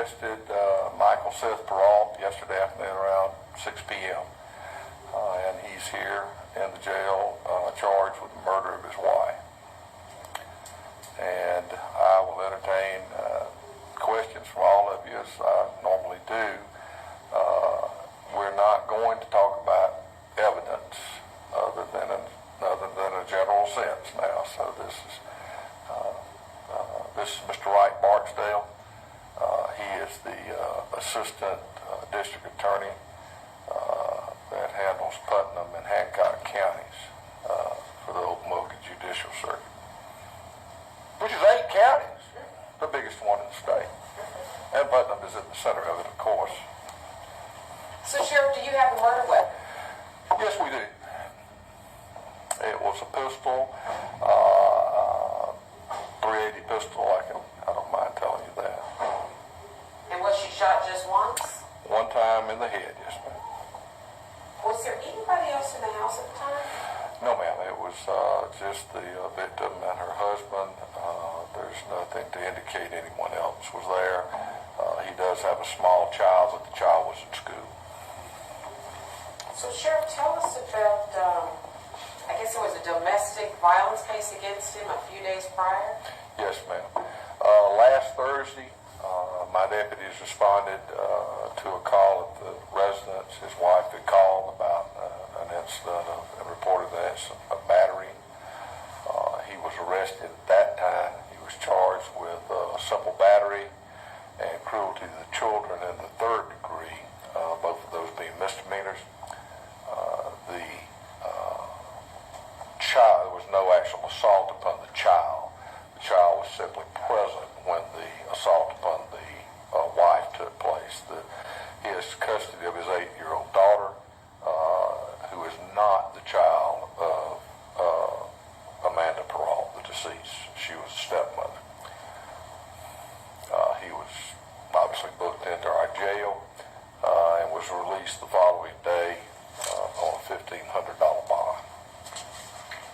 arrested Michael Seth Perrault yesterday afternoon around 6 p.m. And he's here in the jail charged with the murder of his wife. And I will entertain questions from all of you as I normally do. We're not going to talk about evidence other than a general sense now. So this is Mr. Wright Barksdale. He is the assistant district attorney that handles Putnam and Hancock counties for the Okmulgee Judicial Circuit, which is 8 counties, the biggest one in the state. And Putnam is at the center of it, of course. So, Sheriff, do you have a murder weapon? Yes, we do. It was a pistol, 380 pistol. I don't mind telling you that. And was she shot just once? One time in the head, yes, ma'am. Was there anybody else in the house at the time? No, ma'am. It was just the victim and her husband. There's nothing to indicate anyone else was there. He does have a small child, but the child was in school. So, Sheriff, tell us about, I guess it was a domestic violence case against him a few days prior? Yes, ma'am. Last Thursday, my deputies responded to a call at the residence. His wife had called about an incident and reported an incident of battery. He was arrested at that time. He was charged with simple battery and cruelty to the children in the 3rd degree, both of those being misdemeanors. The child, there was no actual assault upon the child. The child was simply present when the assault upon the wife took place. He has custody of his 8-year-old daughter, who is not the child of Amanda Perrault, the deceased. She was a stepmother. He was obviously booked into our jail and was released the following day on a $1,500 bond.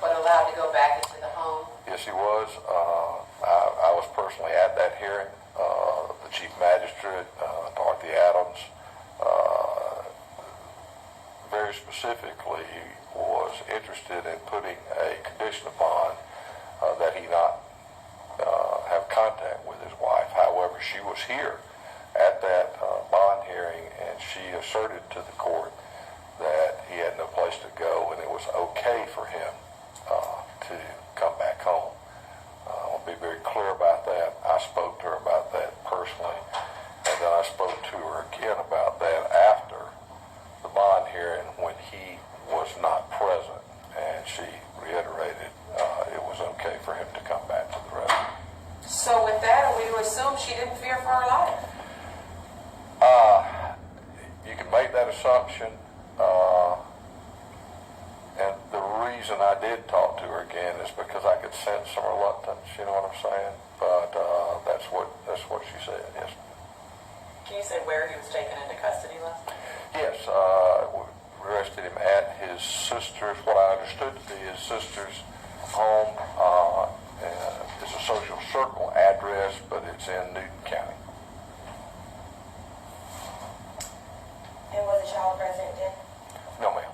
But allowed to go back into the home? Yes, he was. I was personally at that hearing. The Chief Magistrate, Dorothy Adams, very specifically was interested in putting a condition upon that he not have contact with his wife. However, she was here at that bond hearing, and she asserted to the court that he had no place to go and it was okay for him to come back home. I'll be very clear about that. I spoke to her about that personally, and then I spoke to her again about that after the bond hearing when he was not present, and she reiterated it was okay for him to come back to the residence. So with that, are we to assume she didn't fear for her life? You can make that assumption, and the reason I did talk to her again is because I could sense some reluctance, you know what I'm saying? But that's what she said, yes. Can you say where he was taken into custody last? Yes, we arrested him at his sister's, what I understood to be his sister's home. It's a social circle address, but it's in Newton County. And was the child present then? No, ma'am.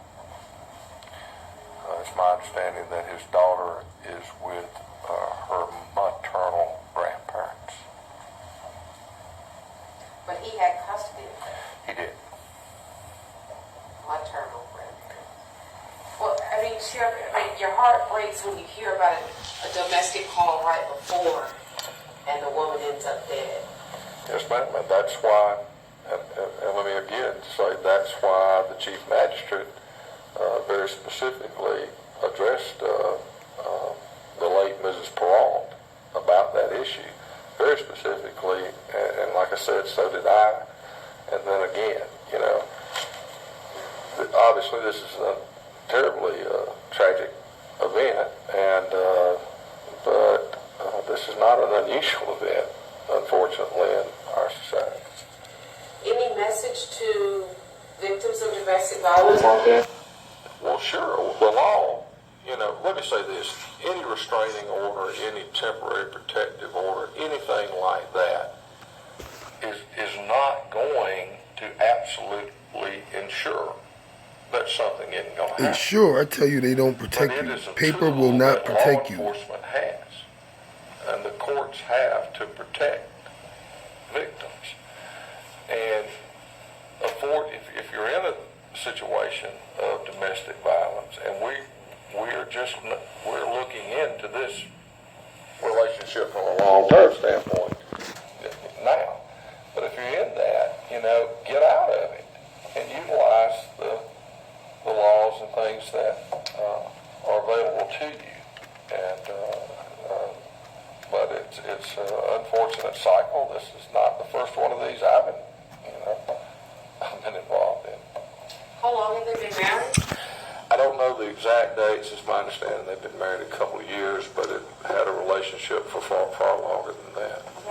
It's my understanding that his daughter is with her maternal grandparents. But he had custody of her? He did. Maternal grandparents. Well, I mean, Sheriff, your heart breaks when you hear about a domestic call right before and the woman ends up dead. Yes, ma'am, and that's why, and let me again say, that's why the Chief Magistrate very specifically addressed the late Mrs. Perrault about that issue, very specifically, and like I said, so did I. And then again, you know, obviously this is a terribly tragic event, and but this is not an unusual event, unfortunately, in our society. Any message to victims of domestic violence out there? Well, sure. The law, you know, let me say this. Any restraining order, any temporary protective order, anything like that is not going to absolutely ensure that something isn't going to happen. Ensure, I tell you, they don't protect But it you. is a Paper tool will not that protect law you. enforcement has, and the courts have to protect victims. And if you're in a situation of domestic violence, and we're looking into this relationship from a long-term standpoint now. But if you're in that, get out of it and utilize the laws and things that are available to you. And but it's an unfortunate cycle. This is not the first one of these I've been involved in. How long have they been married? I don't know the exact dates. It's my understanding they've been married a couple of years, but it had a relationship for far longer than that.